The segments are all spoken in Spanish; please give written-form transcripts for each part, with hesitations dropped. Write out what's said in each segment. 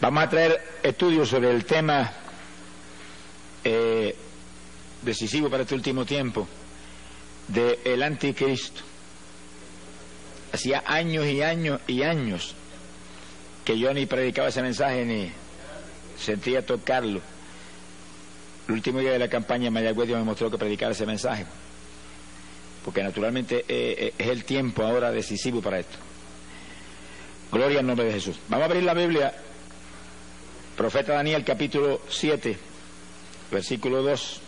Vamos a traer estudios sobre el tema decisivo para este último tiempo del anticristo. Hacía años y años y años que yo ni predicaba ese mensaje ni sentía tocarlo. El último día de la campaña en Mayagüez Dios me mostró que predicara ese mensaje, porque naturalmente es el tiempo ahora decisivo para esto. Gloria al nombre de Jesús. Vamos a abrir la Biblia, profeta Daniel capítulo 7, versículo 2.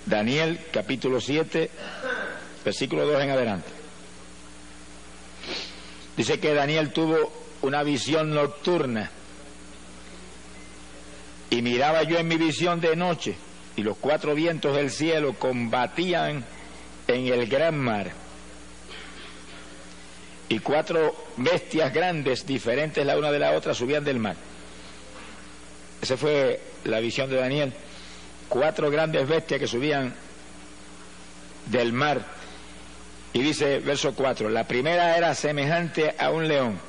Daniel capítulo 7, versículo 2 en adelante. Dice que Daniel tuvo una visión nocturna, y miraba yo en mi visión de noche, y los cuatro vientos del cielo combatían en el gran mar, y cuatro bestias grandes, diferentes la una de la otra, subían del mar. Esa fue la visión de Daniel. Cuatro grandes bestias que subían del mar. Y dice, verso 4, la primera era semejante a un león.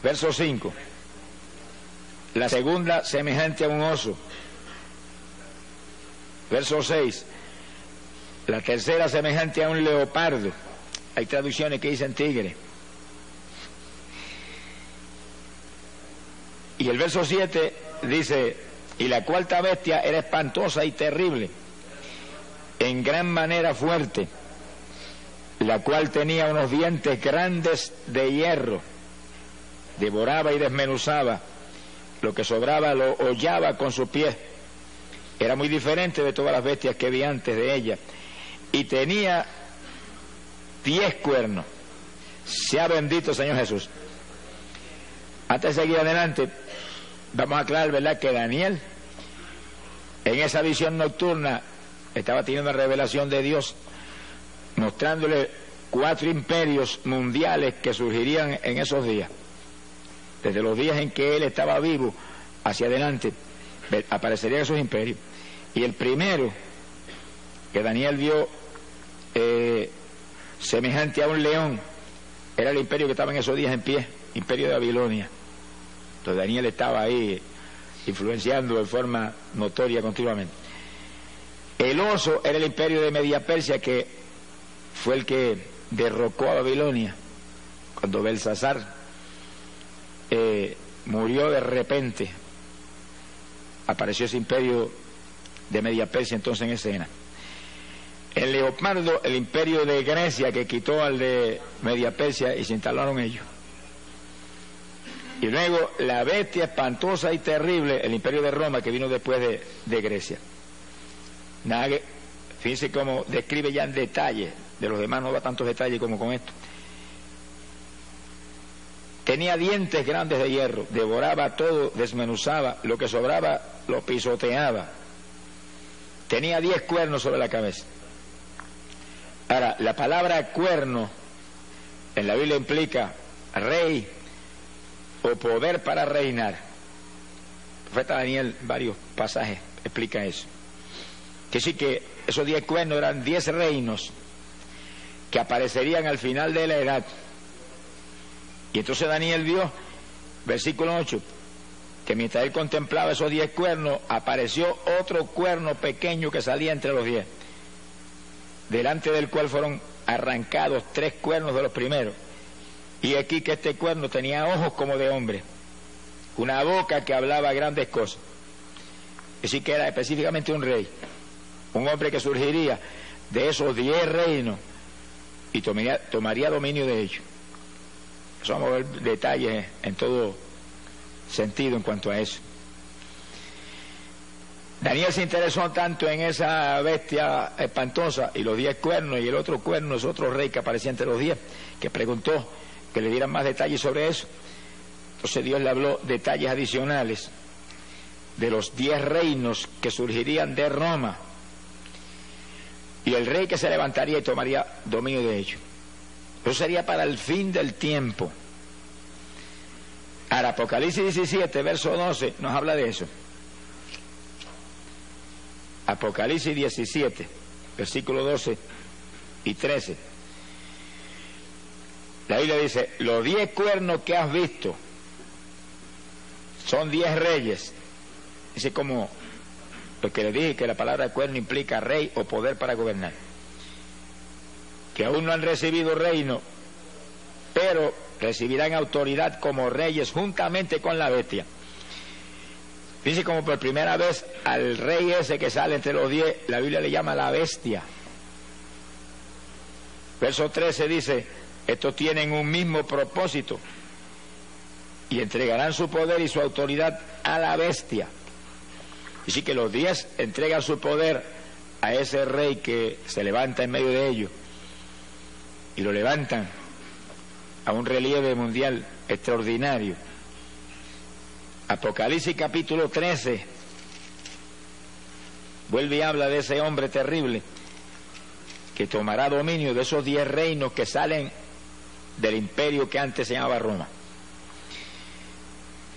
Verso 5, la segunda semejante a un oso. Verso 6, la tercera semejante a un leopardo. Hay traducciones que dicen tigre. Y el verso 7 dice, y la cuarta bestia era espantosa y terrible, en gran manera fuerte, la cual tenía unos dientes grandes de hierro, devoraba y desmenuzaba, lo que sobraba lo hollaba con sus pies. Era muy diferente de todas las bestias que vi antes de ella, y tenía 10 cuernos. Sea bendito Señor Jesús. Antes de seguir adelante, vamos a aclarar, ¿verdad?, que Daniel en esa visión nocturna estaba teniendo una revelación de Dios, mostrándole 4 imperios mundiales que surgirían en esos días. Desde los días en que él estaba vivo hacia adelante aparecerían esos imperios. Y el primero que Daniel vio semejante a un león era el imperio que estaba en esos días en pie, imperio de Babilonia. Entonces Daniel estaba ahí influenciando de forma notoria continuamente. El oso era el imperio de Media Persia, que fue el que derrocó a Babilonia cuando Belsasar murió de repente. Apareció ese imperio de Media Persia entonces en escena. El leopardo, el imperio de Grecia, que quitó al de Media Persia y se instalaron ellos. Y luego la bestia espantosa y terrible, el imperio de Roma, que vino después de Grecia. Nada que, fíjense cómo describe ya en detalle, de los demás no da tantos detalles como con esto. Tenía dientes grandes de hierro, devoraba todo, desmenuzaba, lo que sobraba lo pisoteaba. Tenía 10 cuernos sobre la cabeza. Ahora, la palabra cuerno en la Biblia implica rey o poder para reinar. El profeta Daniel, varios pasajes explica eso. Que sí, que esos 10 cuernos eran 10 reinos que aparecerían al final de la edad. Y entonces Daniel vio, versículo 8, que mientras él contemplaba esos 10 cuernos, apareció otro cuerno pequeño que salía entre los 10, delante del cual fueron arrancados 3 cuernos de los primeros. Y aquí que este cuerno tenía ojos como de hombre, una boca que hablaba grandes cosas. Así que era específicamente un rey, un hombre que surgiría de esos 10 reinos y tomaría dominio de ellos. Eso vamos a ver detalles en todo sentido en cuanto a eso. Daniel se interesó tanto en esa bestia espantosa y los 10 cuernos, y el otro cuerno es otro rey que aparecía entre los 10, que preguntó que le dieran más detalles sobre eso. Entonces Dios le habló detalles adicionales de los 10 reinos que surgirían de Roma y el rey que se levantaría y tomaría dominio de ellos. Eso sería para el fin del tiempo. Ahora, Apocalipsis 17, verso 12, nos habla de eso. Apocalipsis 17, versículo 12 y 13. La Biblia dice, los 10 cuernos que has visto son 10 reyes. Dice como lo que le dije, que la palabra cuerno implica rey o poder para gobernar. Que aún no han recibido reino, pero recibirán autoridad como reyes juntamente con la bestia. Dice como por primera vez al rey ese que sale entre los 10, la Biblia le llama la bestia. Verso 13 dice, estos tienen un mismo propósito y entregarán su poder y su autoridad a la bestia. Así que los 10 entregan su poder a ese rey que se levanta en medio de ellos y lo levantan a un relieve mundial extraordinario. Apocalipsis capítulo 13 vuelve y habla de ese hombre terrible que tomará dominio de esos 10 reinos que salen del imperio que antes se llamaba Roma.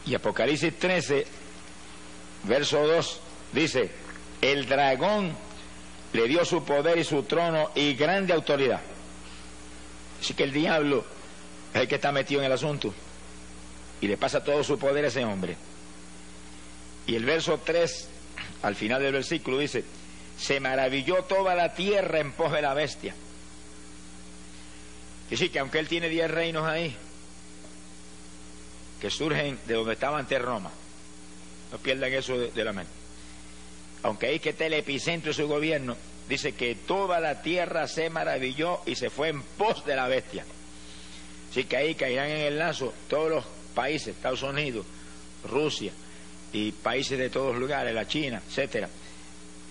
Y Apocalipsis 13 verso 2 dice, el dragón le dio su poder y su trono y grande autoridad. Así que el diablo es el que está metido en el asunto y le pasa todo su poder a ese hombre. Y el verso 3, al final del versículo, dice, se maravilló toda la tierra en pos de la bestia. Y sí, que aunque él tiene 10 reinos ahí, que surgen de donde estaba antes Roma, no pierdan eso de la mente. Aunque ahí que está el epicentro de su gobierno, dice que toda la tierra se maravilló y se fue en pos de la bestia. Así que ahí caerán en el lazo todos los países, Estados Unidos, Rusia y países de todos lugares, la China, etcétera.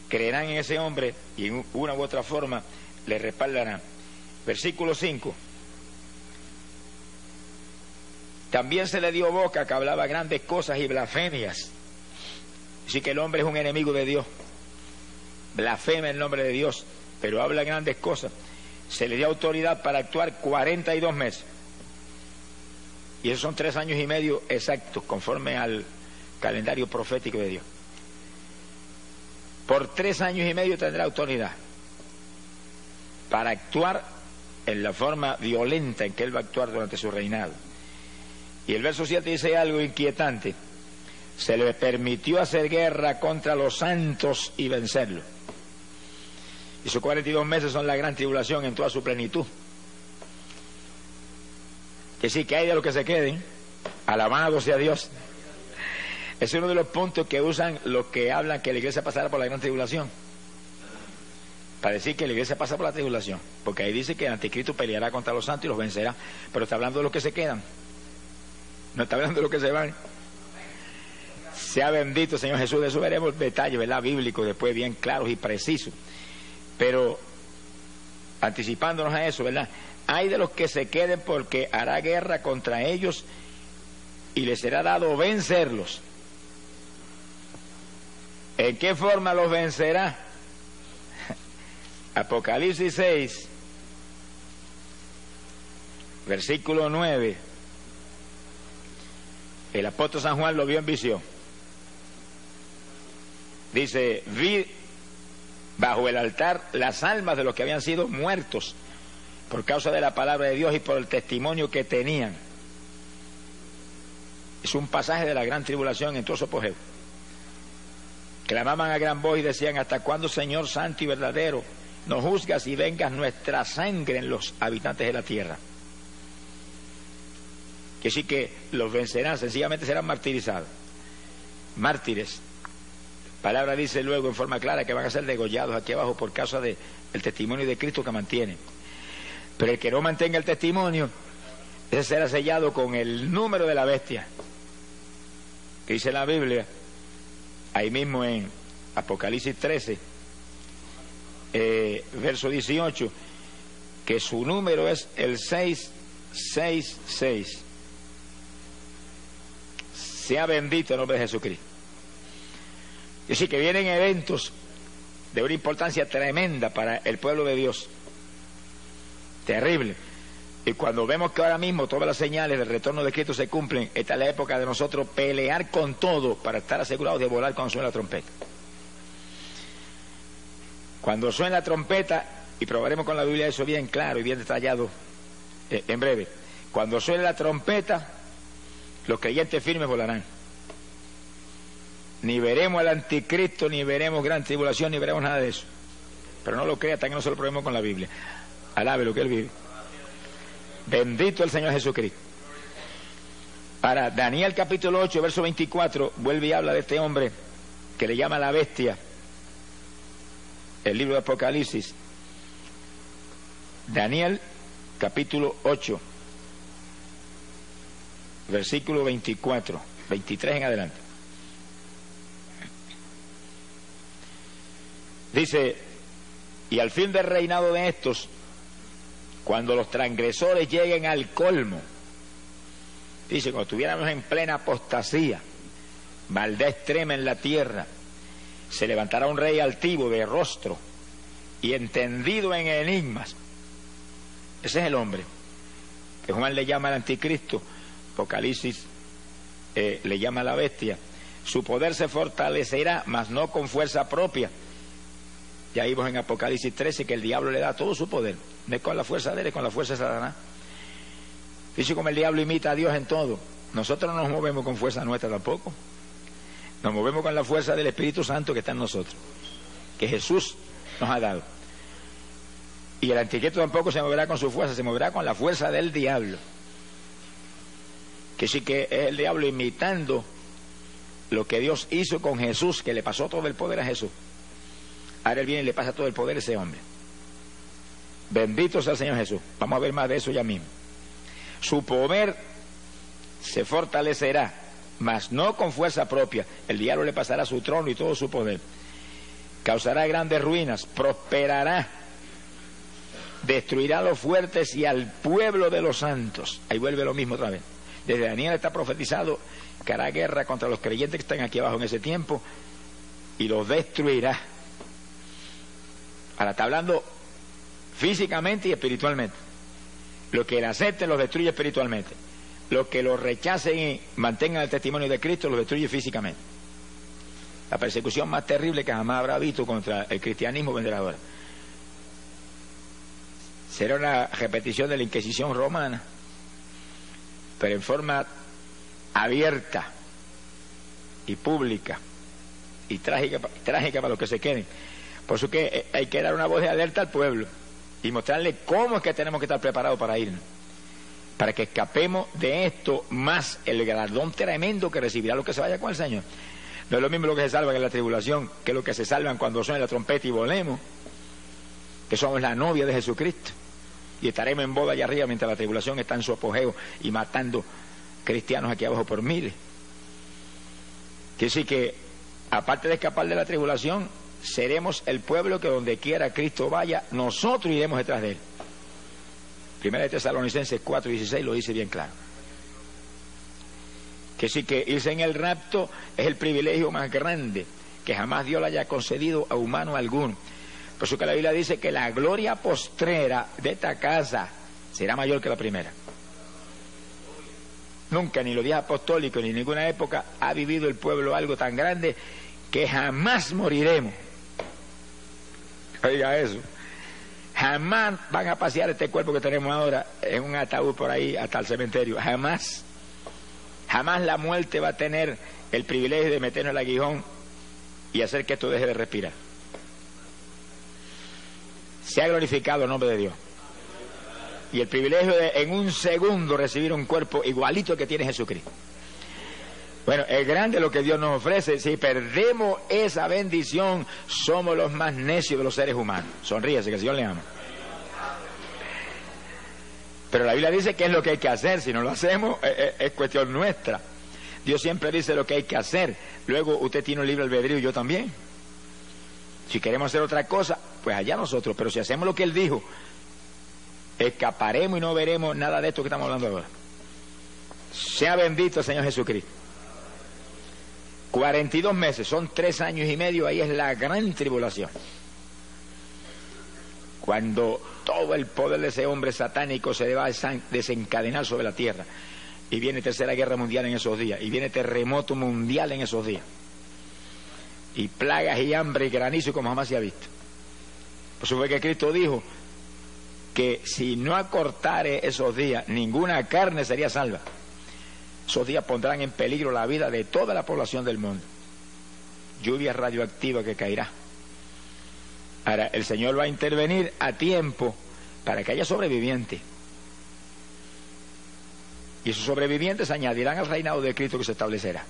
Creerán en ese hombre y en una u otra forma le respaldarán. Versículo 5. También se le dio boca que hablaba grandes cosas y blasfemias. Así que el hombre es un enemigo de Dios. Blasfema el nombre de Dios, pero habla grandes cosas. Se le dio autoridad para actuar 42 meses. Y esos son 3 años y medio exactos, conforme al calendario profético de Dios. Por 3 años y medio tendrá autoridad para actuar en la forma violenta en que él va a actuar durante su reinado. Y el verso 7 dice algo inquietante. Se le permitió hacer guerra contra los santos y vencerlos. Y sus 42 meses son la gran tribulación en toda su plenitud. Que sí, que hay de los que se queden, alabado sea Dios. Es uno de los puntos que usan los que hablan que la iglesia pasará por la gran tribulación, para decir que la iglesia pasa por la tribulación, porque ahí dice que el anticristo peleará contra los santos y los vencerá, pero está hablando de los que se quedan, no está hablando de los que se van. Sea bendito Señor Jesús. De eso veremos detalles, ¿verdad?, bíblicos después, bien claros y precisos, pero anticipándonos a eso, ¿verdad? Hay de los que se queden, porque hará guerra contra ellos y les será dado vencerlos. ¿En qué forma los vencerá? Apocalipsis 6, versículo 9. El apóstol San Juan lo vio en visión. Dice, vi bajo el altar las almas de los que habían sido muertos por causa de la palabra de Dios y por el testimonio que tenían. Es un pasaje de la gran tribulación en todo su apogeo. Clamaban a gran voz y decían, ¿hasta cuándo, Señor santo y verdadero, nos juzgas y vengas nuestra sangre en los habitantes de la tierra? Que sí, que los vencerán, sencillamente serán martirizados. Mártires. Palabra dice luego en forma clara que van a ser degollados aquí abajo por causa del testimonio de Cristo que mantienen. Pero el que no mantenga el testimonio, ese será sellado con el número de la bestia, que dice la Biblia ahí mismo en Apocalipsis 13, verso 18, que su número es el 666. Sea bendito el nombre de Jesucristo. Es decir, que vienen eventos de una importancia tremenda para el pueblo de Dios. Terrible. Y cuando vemos que ahora mismo todas las señales del retorno de Cristo se cumplen, esta es la época de nosotros pelear con todo para estar asegurados de volar cuando suene la trompeta. Cuando suene la trompeta, y probaremos con la Biblia eso bien claro y bien detallado en breve, Cuando suene la trompeta, los creyentes firmes volarán. Ni veremos al anticristo, ni veremos gran tribulación, ni veremos nada de eso. Pero no lo crea hasta que no se lo probemos con la Biblia. Alabe lo que él vive. Bendito el Señor Jesucristo. Para Daniel capítulo 8, verso 24, vuelve y habla de este hombre que le llama la bestia. El libro de Apocalipsis. Daniel capítulo 8, versículo 24, 23 en adelante. Dice: y al fin del reinado de estos, cuando los transgresores lleguen al colmo, dice, cuando estuviéramos en plena apostasía, maldad extrema en la tierra, se levantará un rey altivo de rostro y entendido en enigmas. Ese es el hombre que Juan le llama el anticristo, Apocalipsis le llama la bestia. Su poder se fortalecerá, mas no con fuerza propia. Ya vimos en Apocalipsis 13 que el diablo le da todo su poder. No es con la fuerza de él, es con la fuerza de Satanás. Dice como el diablo imita a Dios en todo. Nosotros no nos movemos con fuerza nuestra tampoco. Nos movemos con la fuerza del Espíritu Santo que está en nosotros, que Jesús nos ha dado. Y el anticristo tampoco se moverá con su fuerza, se moverá con la fuerza del diablo. Que sí que es el diablo imitando lo que Dios hizo con Jesús, que le pasó todo el poder a Jesús. Ahora él viene y le pasa todo el poder a ese hombre. Bendito sea el Señor Jesús. Vamos a ver más de eso ya mismo. Su poder se fortalecerá, mas no con fuerza propia. El diablo le pasará su trono y todo su poder. Causará grandes ruinas, prosperará, destruirá a los fuertes y al pueblo de los santos. Ahí vuelve lo mismo otra vez. Desde Daniel está profetizado que hará guerra contra los creyentes que están aquí abajo en ese tiempo y los destruirá. Ahora está hablando físicamente y espiritualmente. Los que le acepten los destruye espiritualmente. Los que lo rechacen y mantengan el testimonio de Cristo los destruye físicamente. La persecución más terrible que jamás habrá visto contra el cristianismo vendrá ahora. Será una repetición de la Inquisición romana, pero en forma abierta y pública y trágica para los que se queden. Por eso que hay que dar una voz de alerta al pueblo y mostrarle cómo es que tenemos que estar preparados para irnos, para que escapemos de esto, más el galardón tremendo que recibirá los que se vayan con el Señor. No es lo mismo lo que se salvan en la tribulación que lo que se salvan cuando suene la trompeta y volemos, que somos la novia de Jesucristo y estaremos en boda allá arriba mientras la tribulación está en su apogeo y matando cristianos aquí abajo por miles. Quiere decir que aparte de escapar de la tribulación, seremos el pueblo que donde quiera Cristo vaya, nosotros iremos detrás de él. Primera de Tesalonicenses 4:16 lo dice bien claro. Que sí, que irse en el rapto es el privilegio más grande que jamás Dios le haya concedido a humano alguno. Por eso que la Biblia dice que la gloria postrera de esta casa será mayor que la primera. Nunca, ni los días apostólicos, ni en ninguna época ha vivido el pueblo algo tan grande que jamás moriremos. Oiga eso. Jamás van a pasear este cuerpo que tenemos ahora en un ataúd por ahí hasta el cementerio. Jamás. Jamás la muerte va a tener el privilegio de meternos el aguijón y hacer que esto deje de respirar. Se ha glorificado el nombre de Dios. Y el privilegio de en un segundo recibir un cuerpo igualito al que tiene Jesucristo. Bueno, es grande lo que Dios nos ofrece. Si perdemos esa bendición, somos los más necios de los seres humanos. Sonríese, que el Señor le ama. Pero la Biblia dice que es lo que hay que hacer. Si no lo hacemos, es cuestión nuestra. Dios siempre dice lo que hay que hacer. Luego usted tiene un libre albedrío y yo también. Si queremos hacer otra cosa, pues allá nosotros. Pero si hacemos lo que Él dijo, escaparemos y no veremos nada de esto que estamos hablando ahora. Sea bendito el Señor Jesucristo. 42 meses, son 3 años y medio, ahí es la gran tribulación. Cuando todo el poder de ese hombre satánico se va a desencadenar sobre la tierra. Y viene tercera guerra mundial en esos días. Y viene terremoto mundial en esos días. Y plagas y hambre y granizo como jamás se ha visto. Por eso fue que Cristo dijo que si no acortare esos días, ninguna carne sería salva. Esos días pondrán en peligro la vida de toda la población del mundo. Lluvia radioactiva que caerá. Ahora, el Señor va a intervenir a tiempo para que haya sobrevivientes. Y esos sobrevivientes se añadirán al reinado de Cristo que se establecerá.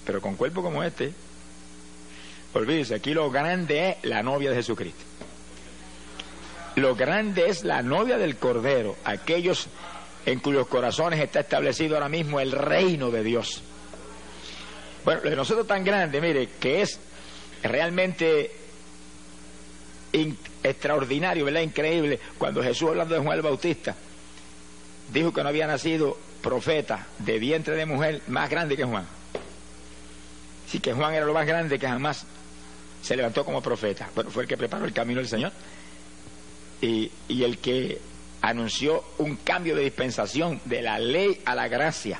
Pero con cuerpo como este. Olvídese, aquí lo grande es la novia de Jesucristo. Lo grande es la novia del Cordero, aquellos en cuyos corazones está establecido ahora mismo el reino de Dios. Bueno, lo de nosotros tan grande, mire, que es realmente extraordinario, ¿verdad? Increíble. Cuando Jesús, hablando de Juan el Bautista, dijo que no había nacido profeta de vientre de mujer más grande que Juan. Sí, que Juan era lo más grande que jamás se levantó como profeta. Bueno, fue el que preparó el camino del Señor y el que anunció un cambio de dispensación de la ley a la gracia.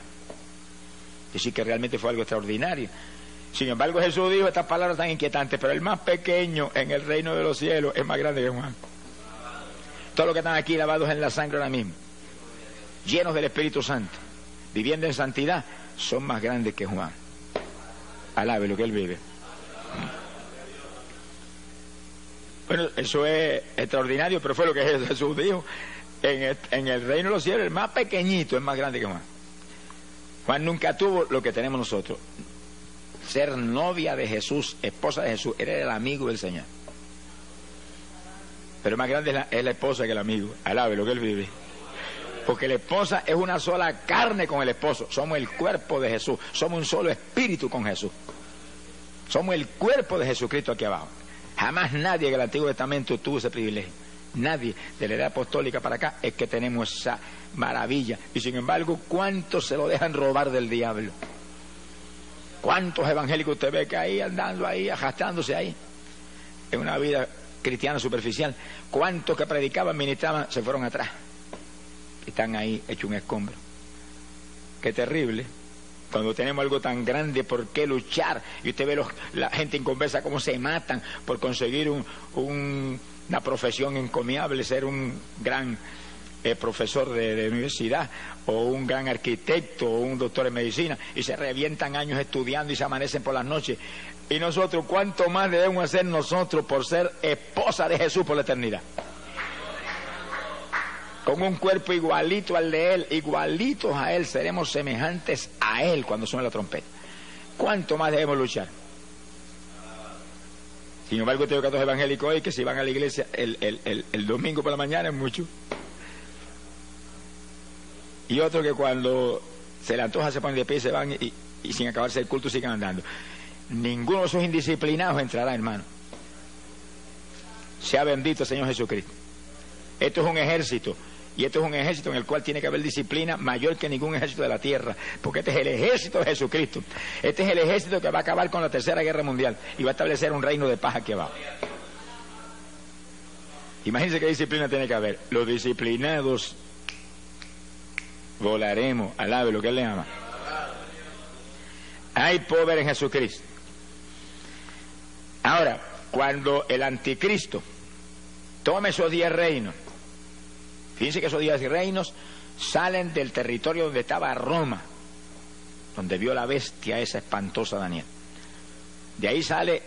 Y sí que realmente fue algo extraordinario. Sin embargo, Jesús dijo estas palabras tan inquietantes: pero el más pequeño en el reino de los cielos es más grande que Juan. Todos los que están aquí lavados en la sangre ahora mismo, llenos del Espíritu Santo, viviendo en santidad, son más grandes que Juan. Alabe lo que él vive. Bueno, eso es extraordinario, pero fue lo que Jesús dijo. En el reino de los cielos, el más pequeñito es más grande que Juan. Juan nunca tuvo lo que tenemos nosotros: ser novia de Jesús, esposa de Jesús. Era el amigo del Señor. Pero más grande es la esposa que el amigo. Alabe lo que él vive. Porque la esposa es una sola carne con el esposo. Somos el cuerpo de Jesús. Somos un solo espíritu con Jesús. Somos el cuerpo de Jesucristo aquí abajo. Jamás nadie en el Antiguo Testamento tuvo ese privilegio. Nadie de la edad apostólica para acá es que tenemos esa maravilla. Y sin embargo, ¿cuántos se lo dejan robar del diablo? ¿Cuántos evangélicos usted ve que ahí andando ahí, arrastrándose ahí en una vida cristiana superficial? ¿Cuántos que predicaban, ministraban, se fueron atrás? Están ahí hecho un escombro. Qué terrible. Cuando tenemos algo tan grande, ¿por qué luchar? Y usted ve la gente inconversa cómo se matan por conseguir una profesión encomiable, ser un gran profesor de universidad, o un gran arquitecto, o un doctor en medicina, y se revientan años estudiando y se amanecen por las noches. Y nosotros, ¿cuánto más debemos hacer nosotros por ser esposa de Jesús por la eternidad? Con un cuerpo igualito al de Él, igualitos a Él, seremos semejantes a Él cuando suene la trompeta. ¿Cuánto más debemos luchar? Sin embargo, tengo casos evangélicos hoy que si van a la iglesia el domingo por la mañana es mucho. Y otros que cuando se le antoja se ponen de pie y se van y sin acabarse el culto siguen andando. Ninguno de esos indisciplinados entrará, hermano. Sea bendito el Señor Jesucristo. Esto es un ejército. Y esto es un ejército en el cual tiene que haber disciplina mayor que ningún ejército de la tierra, porque este es el ejército de Jesucristo. Este es el ejército que va a acabar con la Tercera Guerra Mundial y va a establecer un reino de paz aquí abajo. Imagínense qué disciplina tiene que haber. Los disciplinados volaremos. Alabe lo que Él le ama. Hay poder en Jesucristo. Ahora, cuando el anticristo tome esos 10 reinos, fíjense que esos 10 reinos salen del territorio donde estaba Roma, donde vio la bestia esa espantosa Daniel. De ahí sale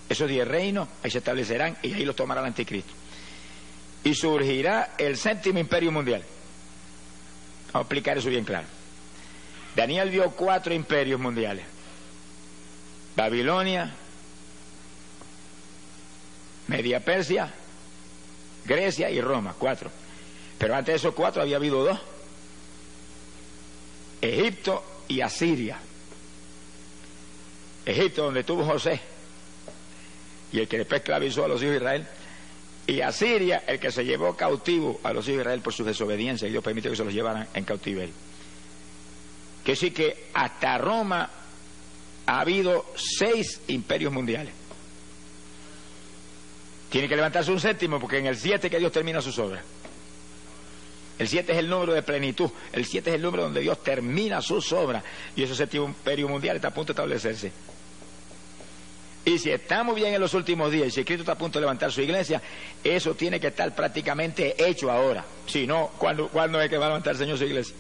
esos 10 reinos, ahí se establecerán y ahí los tomará el anticristo. Y surgirá el 7º imperio mundial. Vamos a explicar eso bien claro. Daniel vio 4 imperios mundiales: Babilonia, Media Persia, Grecia y Roma. 4. Pero antes de esos 4 había habido 2: Egipto y Asiria. Egipto, donde estuvo José y el que después esclavizó a los hijos de Israel, y Asiria, el que se llevó cautivo a los hijos de Israel por su desobediencia, y Dios permitió que se los llevaran en cautiverio. Que sí que hasta Roma ha habido 6 imperios mundiales. Tiene que levantarse un 7º, porque en el 7 que Dios termina sus obras. El 7 es el número de plenitud. El 7 es el número donde Dios termina sus obras. Y ese 7º imperio mundial está a punto de establecerse. Y si estamos bien en los últimos días y si Cristo está a punto de levantar su iglesia, eso tiene que estar prácticamente hecho ahora. Si no, ¿cuándo es que va a levantar el Señor su iglesia?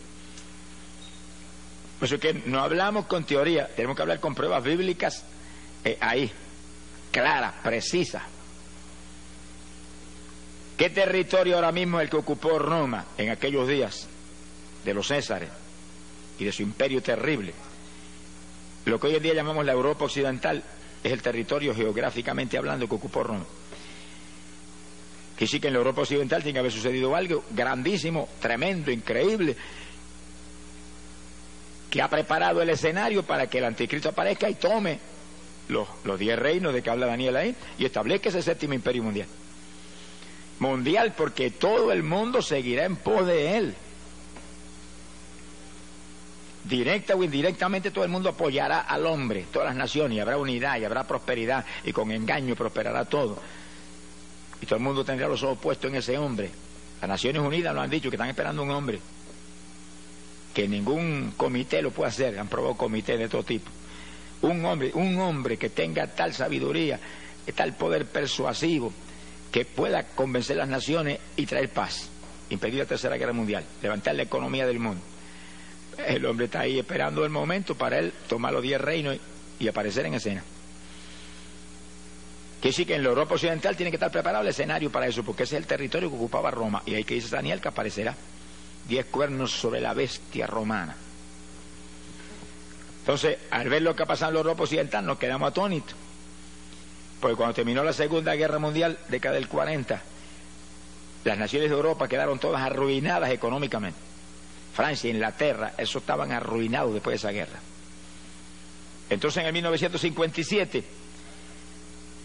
Por eso que no hablamos con teoría, tenemos que hablar con pruebas bíblicas ahí, claras, precisas. ¿Qué territorio ahora mismo es el que ocupó Roma en aquellos días de los Césares y de su imperio terrible? Lo que hoy en día llamamos la Europa occidental es el territorio geográficamente hablando que ocupó Roma. Que sí que en la Europa occidental tiene que haber sucedido algo grandísimo, tremendo, increíble, que ha preparado el escenario para que el anticristo aparezca y tome los 10 reinos de que habla Daniel ahí y establezca ese séptimo imperio mundial. Mundial, porque todo el mundo seguirá en pos de él. Directa o indirectamente todo el mundo apoyará al hombre, todas las naciones, y habrá unidad y habrá prosperidad, y con engaño prosperará todo. Y todo el mundo tendrá los ojos puestos en ese hombre. Las Naciones Unidas lo han dicho, que están esperando un hombre, que ningún comité lo puede hacer, han probado comités de todo tipo. Un hombre que tenga tal sabiduría, tal poder persuasivo, que pueda convencer a las naciones y traer paz, impedir la Tercera Guerra Mundial, levantar la economía del mundo. El hombre está ahí esperando el momento para él tomar los 10 reinos y aparecer en escena. Que sí que en la Europa occidental tiene que estar preparado el escenario para eso, porque ese es el territorio que ocupaba Roma, y ahí que dice Daniel que aparecerá 10 cuernos sobre la bestia romana. Entonces, al ver lo que ha pasado en la Europa occidental, nos quedamos atónitos. Porque cuando terminó la Segunda Guerra Mundial, década del 40, las naciones de Europa quedaron todas arruinadas económicamente. Francia, Inglaterra, esos estaban arruinados después de esa guerra. Entonces, en el 1957,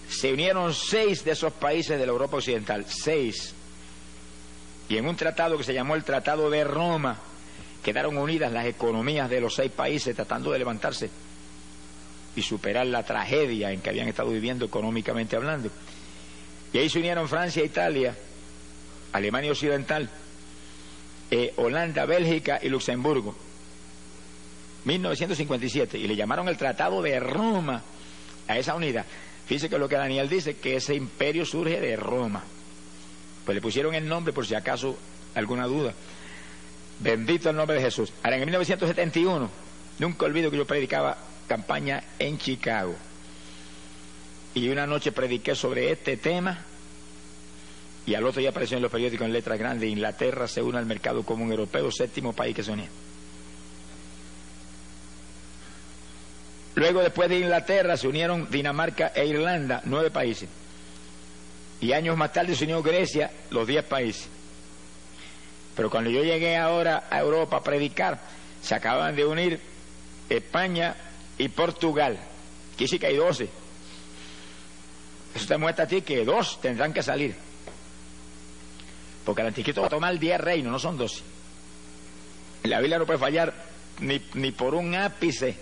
se unieron 6 de esos países de la Europa occidental, 6. Y en un tratado que se llamó el Tratado de Roma, quedaron unidas las economías de los 6 países tratando de levantarse y superar la tragedia en que habían estado viviendo económicamente hablando. Y ahí se unieron Francia, Italia, Alemania Occidental, Holanda, Bélgica y Luxemburgo. 1957, y le llamaron el Tratado de Roma a esa unidad. Fíjese que lo que Daniel dice, que ese imperio surge de Roma. Pues le pusieron el nombre por si acaso alguna duda. Bendito el nombre de Jesús. Ahora, en el 1971, nunca olvido que yo predicaba campaña en Chicago, y una noche prediqué sobre este tema, y al otro día apareció en los periódicos en letras grandes: Inglaterra se une al mercado común europeo, 7º país que se unía. Luego, después de Inglaterra, se unieron Dinamarca e Irlanda, 9 países, y años más tarde se unió Grecia, los 10 países. Pero cuando yo llegué ahora a Europa a predicar, se acababan de unir España y Portugal, que sí que hay 12. Eso te muestra a ti que 2 tendrán que salir, porque el anticristo va a tomar 10 reinos, no son 12. La Biblia no puede fallar ni por un ápice,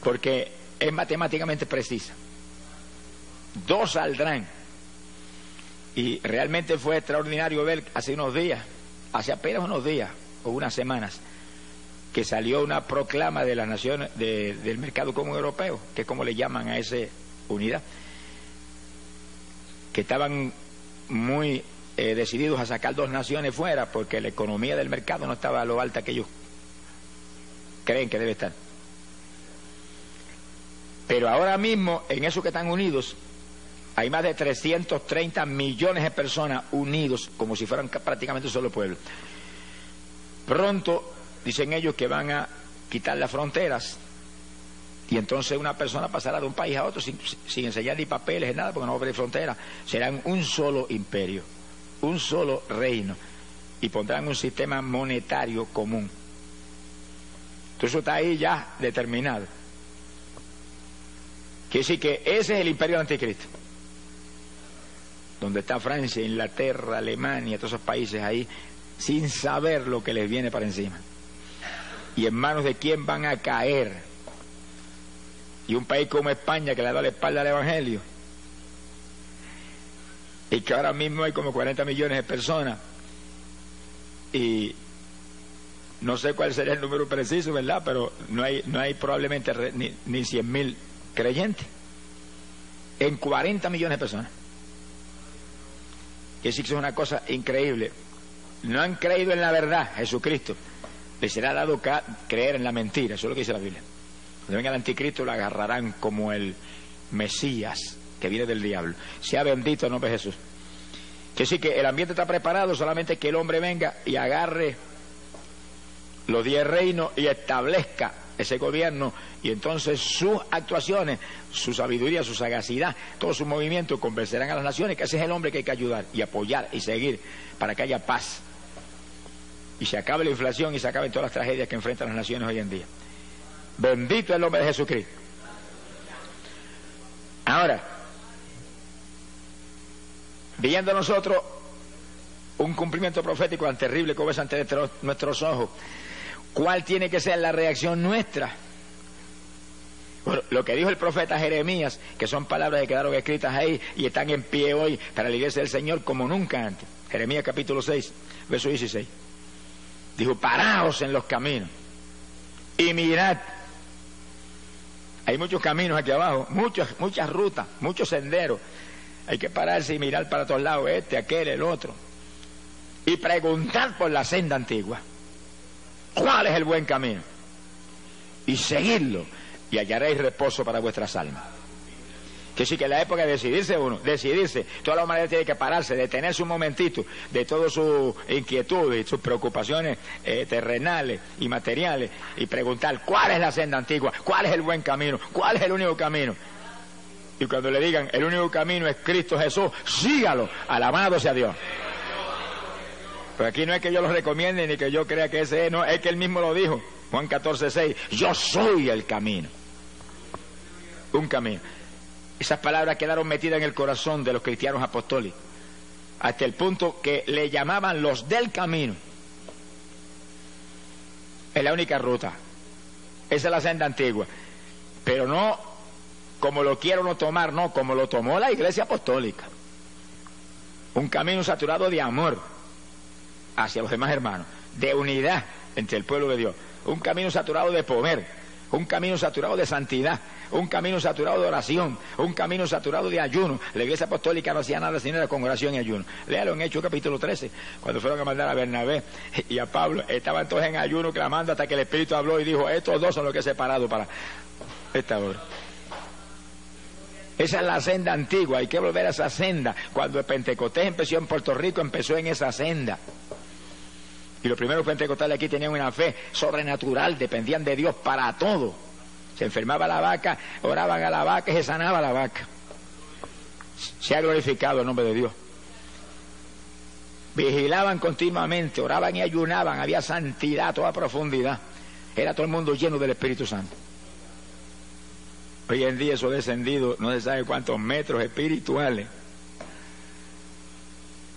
porque es matemáticamente precisa. 2 saldrán. Y realmente fue extraordinario ver hace apenas unos días o unas semanas, que salió una proclama de las naciones del mercado común europeo, que es como le llaman a esa unidad, que estaban muy decididos a sacar 2 naciones fuera, porque la economía del mercado no estaba a lo alta que ellos creen que debe estar. Pero ahora mismo, en esos que están unidos, hay más de 330 millones de personas unidos, como si fueran prácticamente un solo pueblo. Pronto, dicen ellos, que van a quitar las fronteras, y entonces una persona pasará de un país a otro sin enseñar ni papeles ni nada, porque no va a haber fronteras. Serán un solo imperio, un solo reino, y pondrán un sistema monetario común. Entonces eso está ahí ya determinado. Quiere decir que ese es el imperio del anticristo, donde está Francia, Inglaterra, Alemania, todos esos países ahí, sin saber lo que les viene para encima. ¿Y en manos de quién van a caer? Y un país como España, que le da la espalda al Evangelio, y que ahora mismo hay como 40 millones de personas, y no sé cuál sería el número preciso, ¿verdad? Pero no hay probablemente ni 100.000 creyentes. en 40 millones de personas. Y eso es una cosa increíble. No han creído en la verdad, Jesucristo. Les será dado creer en la mentira, eso es lo que dice la Biblia. Cuando venga el anticristo lo agarrarán como el Mesías que viene del diablo. Sea bendito el nombre de Jesús. Que sí, que el ambiente está preparado, solamente que el hombre venga y agarre los 10 reinos y establezca ese gobierno, y entonces sus actuaciones, su sabiduría, su sagacidad, todos sus movimientos convencerán a las naciones que ese es el hombre que hay que ayudar y apoyar y seguir para que haya paz y se acabe la inflación y se acaben todas las tragedias que enfrentan las naciones hoy en día. Bendito es el nombre de Jesucristo. Ahora, viendo nosotros un cumplimiento profético tan terrible como es ante nuestros ojos, ¿cuál tiene que ser la reacción nuestra? Bueno, lo que dijo el profeta Jeremías, que son palabras que quedaron escritas ahí y están en pie hoy para la iglesia del Señor como nunca antes. Jeremías capítulo 6, verso 16. Dijo, paraos en los caminos y mirad. Hay muchos caminos aquí abajo, muchas rutas, muchos senderos. Hay que pararse y mirar para todos lados, este, aquel, el otro. Y preguntar por la senda antigua. ¿Cuál es el buen camino? Y seguirlo, y hallaréis reposo para vuestras almas. Que sí, que en la época de decidirse, toda la humanidad tiene que pararse, detenerse un momentito de todas sus inquietudes y sus preocupaciones terrenales y materiales, y preguntar cuál es la senda antigua, cuál es el buen camino, cuál es el único camino. Y cuando le digan el único camino es Cristo Jesús, sígalo, alabado sea Dios. Pero aquí no es que yo lo recomiende ni que yo crea que ese es, no, es que él mismo lo dijo, Juan 14:6, yo soy el camino. Un camino. Esas palabras quedaron metidas en el corazón de los cristianos apostólicos, hasta el punto que le llamaban los del camino. Es la única ruta, esa es la senda antigua, pero no como lo quiero no tomar, no, como lo tomó la iglesia apostólica. Un camino saturado de amor hacia los demás hermanos, de unidad entre el pueblo de Dios, un camino saturado de poder, un camino saturado de santidad, un camino saturado de oración, un camino saturado de ayuno. La iglesia apostólica no hacía nada sin la congregación y ayuno. Léalo en Hechos capítulo 13, cuando fueron a mandar a Bernabé y a Pablo, estaban todos en ayuno clamando hasta que el Espíritu habló y dijo, estos dos son los que he separado para esta obra. Esa es la senda antigua, hay que volver a esa senda. Cuando el Pentecostés empezó en Puerto Rico, empezó en esa senda. Y los primeros pentecostales aquí tenían una fe sobrenatural, dependían de Dios para todo. Se enfermaba la vaca, oraban a la vaca y se sanaba la vaca. Se ha glorificado el nombre de Dios. Vigilaban continuamente, oraban y ayunaban, había santidad a toda profundidad. Era todo el mundo lleno del Espíritu Santo. Hoy en día eso ha descendido no se sabe cuántos metros espirituales.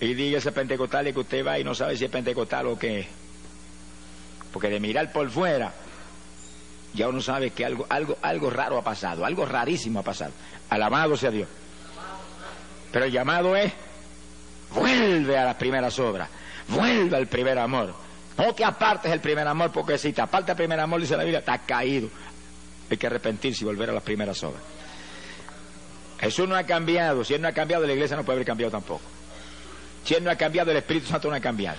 Y diga ese pentecostal que usted va y no sabe si es pentecostal o qué es. Porque de mirar por fuera, ya uno sabe que algo raro ha pasado, algo rarísimo ha pasado. Alabado sea Dios. Pero el llamado es, vuelve a las primeras obras, vuelve al primer amor. No te apartes del primer amor, porque si te apartas del primer amor, dice la Biblia, estás caído. Hay que arrepentirse y volver a las primeras obras. Jesús no ha cambiado. Si Él no ha cambiado, la iglesia no puede haber cambiado tampoco. Si Él no ha cambiado, el Espíritu Santo no ha cambiado,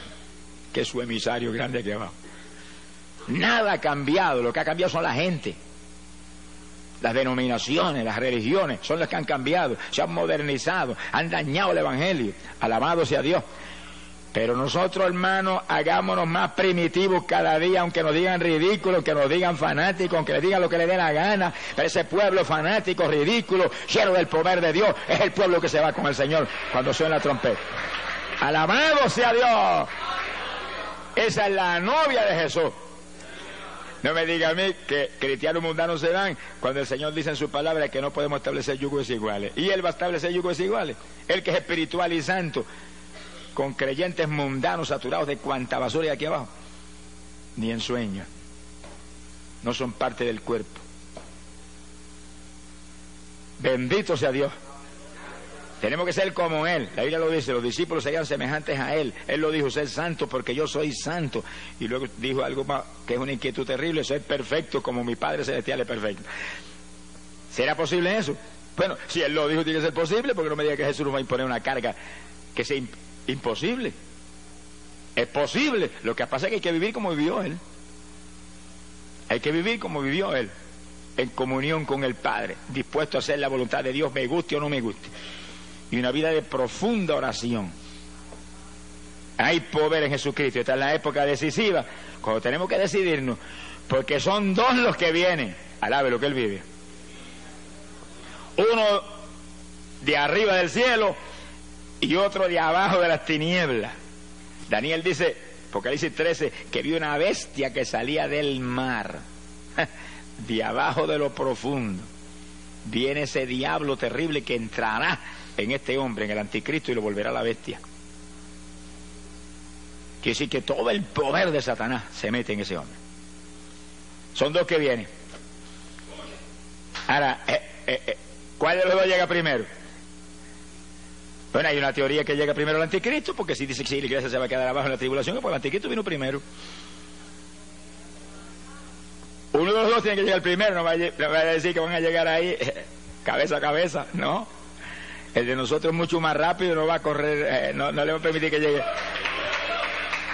que es su emisario grande aquí abajo. Nada ha cambiado, lo que ha cambiado son la gente. Las denominaciones, las religiones, son las que han cambiado, se han modernizado, han dañado el Evangelio. Alabado sea Dios. Pero nosotros, hermanos, hagámonos más primitivos cada día, aunque nos digan ridículos, aunque nos digan fanáticos, aunque les digan lo que les dé la gana. Pero ese pueblo fanático, ridículo, lleno del poder de Dios, es el pueblo que se va con el Señor cuando suena la trompeta. Alabado sea Dios. Esa es la novia de Jesús. No me diga a mí que cristianos mundanos se dan cuando el Señor dice en su palabra que no podemos establecer yugos desiguales. Y Él va a establecer yugos desiguales. Él que es espiritual y santo, con creyentes mundanos saturados de cuanta basura hay aquí abajo. Ni en sueño. No son parte del cuerpo. Bendito sea Dios. Tenemos que ser como Él. La Biblia lo dice, los discípulos serían semejantes a Él. Él lo dijo, ser santo porque yo soy santo. Y luego dijo algo más, que es una inquietud terrible, ser perfecto como mi Padre Celestial es perfecto. ¿Será posible eso? Bueno, si él lo dijo, tiene que ser posible, porque no me diga que Jesús nos va a imponer una carga que sea imposible. Es posible. Lo que pasa es que hay que vivir como vivió él. Hay que vivir como vivió él, en comunión con el Padre, dispuesto a hacer la voluntad de Dios, me guste o no me guste. Y una vida de profunda oración. Hay poder en Jesucristo. Esta es la época decisiva, cuando tenemos que decidirnos, porque son dos los que vienen. Alabe lo que él vive. Uno de arriba del cielo y otro de abajo de las tinieblas. Daniel dice, Apocalipsis 13, que vio una bestia que salía del mar, de abajo de lo profundo. Viene ese diablo terrible que entrará en este hombre, en el anticristo, y lo volverá a la bestia. Quiere decir que todo el poder de Satanás se mete en ese hombre. Son dos que vienen. Ahora, ¿cuál de los dos llega primero? Bueno, hay una teoría que llega primero el anticristo, porque si dice que sí, la iglesia se va a quedar abajo en la tribulación, pues el anticristo vino primero. Uno de los dos tiene que llegar primero, no vaya a decir que van a llegar ahí cabeza a cabeza, no. El de nosotros es mucho más rápido, no va a correr, no le va a permitir que llegue.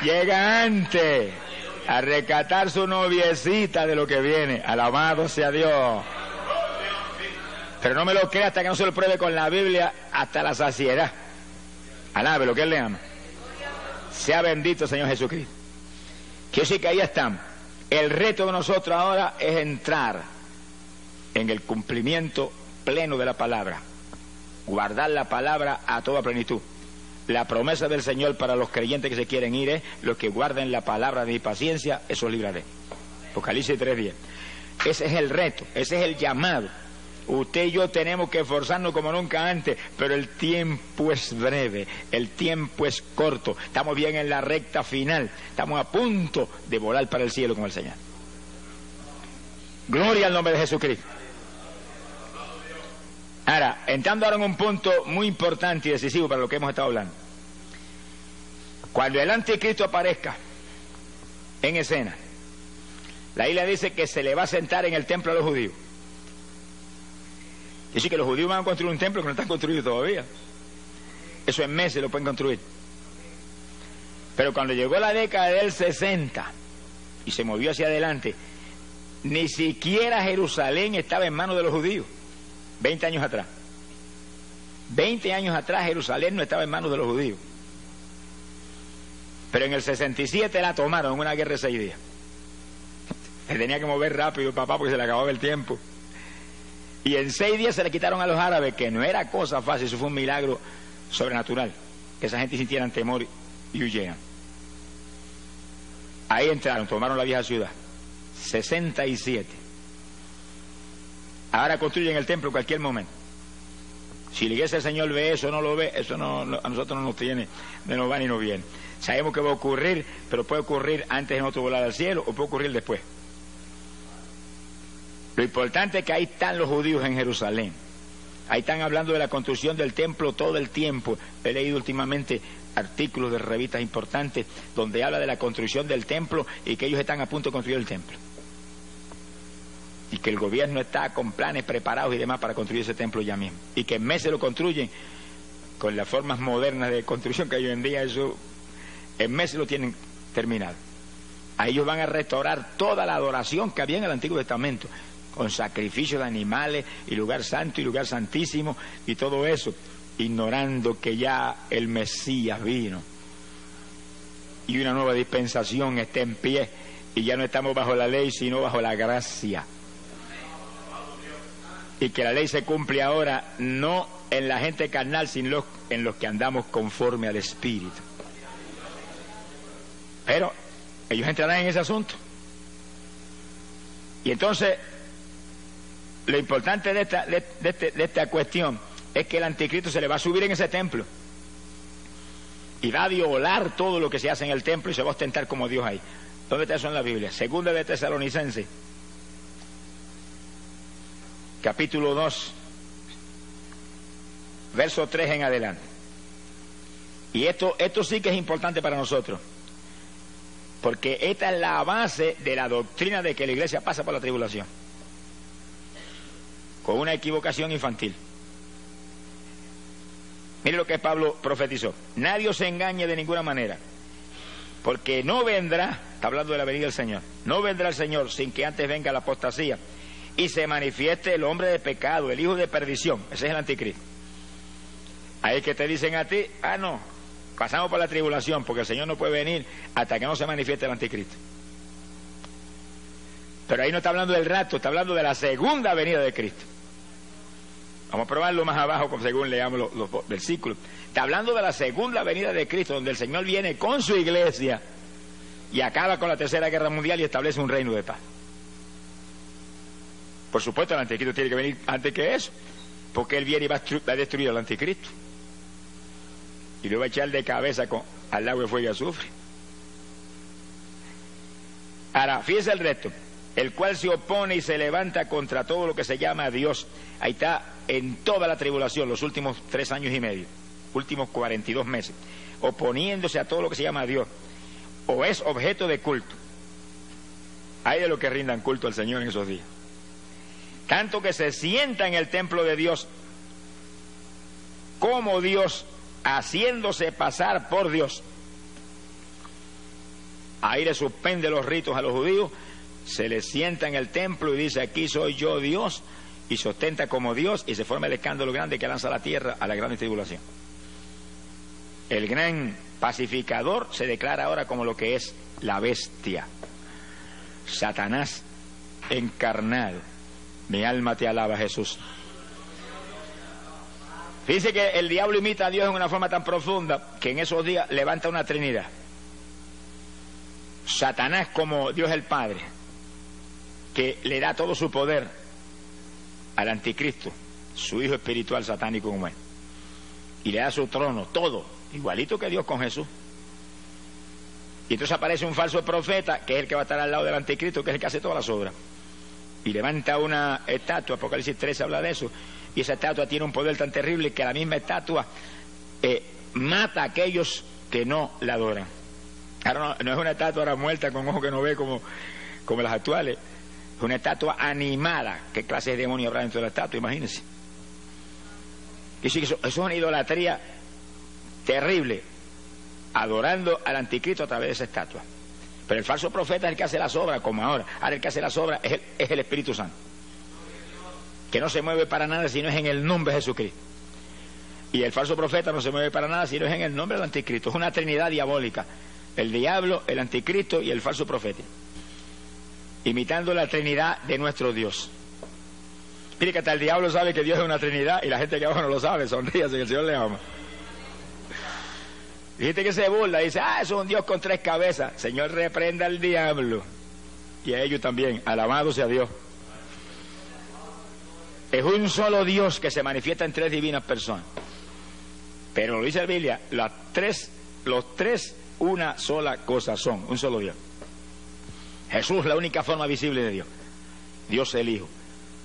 Llega antes a rescatar su noviecita de lo que viene. Alabado sea Dios. Pero no me lo crea hasta que no se lo pruebe con la Biblia hasta la saciedad. Alabe lo que él le ama. Sea bendito Señor Jesucristo. Quiero decir que ahí estamos. El reto de nosotros ahora es entrar en el cumplimiento pleno de la palabra. Guardar la palabra a toda plenitud. La promesa del Señor para los creyentes que se quieren ir es: los que guarden la palabra de mi paciencia, esos libraré. Apocalipsis 3:10. Ese es el reto, ese es el llamado. Usted y yo tenemos que esforzarnos como nunca antes, pero el tiempo es breve, el tiempo es corto. Estamos bien en la recta final, estamos a punto de volar para el cielo con el Señor. Gloria al nombre de Jesucristo. Ahora, entrando ahora en un punto muy importante y decisivo para lo que hemos estado hablando. Cuando el anticristo aparezca en escena, la Biblia dice que se le va a sentar en el templo a los judíos. Es decir, que los judíos van a construir un templo que no está construido todavía. Eso en meses lo pueden construir. Pero cuando llegó la década del 60 y se movió hacia adelante, ni siquiera Jerusalén estaba en manos de los judíos. 20 años atrás. 20 años atrás Jerusalén no estaba en manos de los judíos. Pero en el 67 la tomaron en una guerra de 6 días. Se tenía que mover rápido, papá, porque se le acababa el tiempo. Y en 6 días se le quitaron a los árabes, que no era cosa fácil, eso fue un milagro sobrenatural, que esa gente sintieran temor y huyeran. Ahí entraron, tomaron la vieja ciudad. 67. Ahora construyen el templo en cualquier momento. Si la iglesia del Señor ve eso o no lo ve, eso no, a nosotros no nos tiene, no nos va ni nos viene. Sabemos que va a ocurrir, pero puede ocurrir antes de nosotros volar al cielo o puede ocurrir después. Lo importante es que ahí están los judíos en Jerusalén. Ahí están hablando de la construcción del templo todo el tiempo. He leído últimamente artículos de revistas importantes donde habla de la construcción del templo y que ellos están a punto de construir el templo. Y que el gobierno está con planes preparados y demás para construir ese templo ya mismo. Y que en meses lo construyen con las formas modernas de construcción que hay hoy en día, eso en meses lo tienen terminado. Ahí ellos van a restaurar toda la adoración que había en el Antiguo Testamento, con sacrificio de animales y lugar santo y lugar santísimo y todo eso, ignorando que ya el Mesías vino y una nueva dispensación está en pie y ya no estamos bajo la ley sino bajo la gracia, y que la ley se cumple ahora no en la gente carnal sino en los que andamos conforme al Espíritu. Pero ellos entrarán en ese asunto. Y entonces lo importante de esta cuestión es que el anticristo se le va a subir en ese templo y va a violar todo lo que se hace en el templo y se va a ostentar como Dios ahí. ¿Dónde está eso en la Biblia? Segunda de Tesalonicenses, capítulo 2, verso 3 en adelante. Y esto sí que es importante para nosotros, porque esta es la base de la doctrina de que la iglesia pasa por la tribulación, con una equivocación infantil. Mire lo que Pablo profetizó: nadie os engañe de ninguna manera, porque no vendrá, está hablando de la venida del Señor, no vendrá el Señor sin que antes venga la apostasía y se manifieste el hombre de pecado, el hijo de perdición. Ese es el anticristo. Ahí es que te dicen a ti: ah, no, pasamos por la tribulación, porque el Señor no puede venir hasta que no se manifieste el anticristo. Pero ahí no está hablando del rapto, está hablando de la segunda venida de Cristo. Vamos a probarlo más abajo según leamos los versículos. Está hablando de la segunda venida de Cristo, donde el Señor viene con su iglesia y acaba con la tercera guerra mundial y establece un reino de paz. Por supuesto, el anticristo tiene que venir antes que eso, porque él viene y va a destruir al anticristo y lo va a echar de cabeza al lago de fuego y azufre. Ahora, fíjese el resto: el cual se opone y se levanta contra todo lo que se llama Dios. Ahí está, en toda la tribulación, los últimos 3 años y medio, últimos 42 meses, oponiéndose a todo lo que se llama Dios, o es objeto de culto. Hay de los que rindan culto al Señor en esos días, tanto que se sienta en el templo de Dios como Dios, haciéndose pasar por Dios. Ahí le suspende los ritos a los judíos, se le sienta en el templo y dice: aquí soy yo Dios, y se ostenta como Dios, y se forma el escándalo grande que lanza a la tierra a la gran tribulación. El gran pacificador se declara ahora como lo que es la bestia, Satanás encarnado. Mi alma te alaba, Jesús. Fíjense que el diablo imita a Dios en una forma tan profunda que en esos días levanta una trinidad: Satanás como Dios el Padre, que le da todo su poder al anticristo, su hijo espiritual satánico como él, y le da su trono, todo, igualito que Dios con Jesús. Y entonces aparece un falso profeta, que es el que va a estar al lado del anticristo, que es el que hace todas las obras, y levanta una estatua. Apocalipsis 13 habla de eso, y esa estatua tiene un poder tan terrible que la misma estatua mata a aquellos que no la adoran. Ahora no es una estatua ahora muerta con ojos que no ve como las actuales. Es una estatua animada. ¿Qué clase de demonio habrá dentro de la estatua? Imagínense. Dice que eso es una idolatría terrible, adorando al anticristo a través de esa estatua. Pero el falso profeta es el que hace las obras, como ahora. Ahora el que hace las obras es el Espíritu Santo, que no se mueve para nada si no es en el nombre de Jesucristo. Y el falso profeta no se mueve para nada si no es en el nombre del anticristo. Es una trinidad diabólica: el diablo, el anticristo y el falso profeta, imitando la trinidad de nuestro Dios. Mire que hasta el diablo sabe que Dios es una trinidad y la gente que abajo no lo sabe. Sonríase, que el Señor le ama. Y gente que se burla, dice: ah, eso es un Dios con 3 cabezas. Señor, reprenda al diablo y a ellos también. Alabado sea Dios. Es un solo Dios que se manifiesta en 3 divinas personas. Pero lo dice la Biblia: los tres una sola cosa son, un solo Dios. Jesús, la única forma visible de Dios. Dios el Hijo.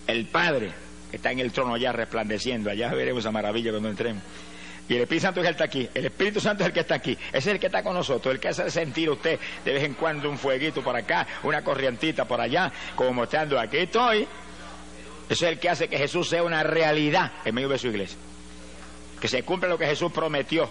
El Padre, que está en el trono allá resplandeciendo. Allá veremos esa maravilla cuando entremos. Y el Espíritu Santo es el que está aquí. El Espíritu Santo es el que está aquí. Ese es el que está con nosotros. El que hace sentir a usted de vez en cuando un fueguito por acá, una corrientita por allá, como mostrando: aquí estoy. Ese es el que hace que Jesús sea una realidad en medio de su iglesia. Que se cumpla lo que Jesús prometió.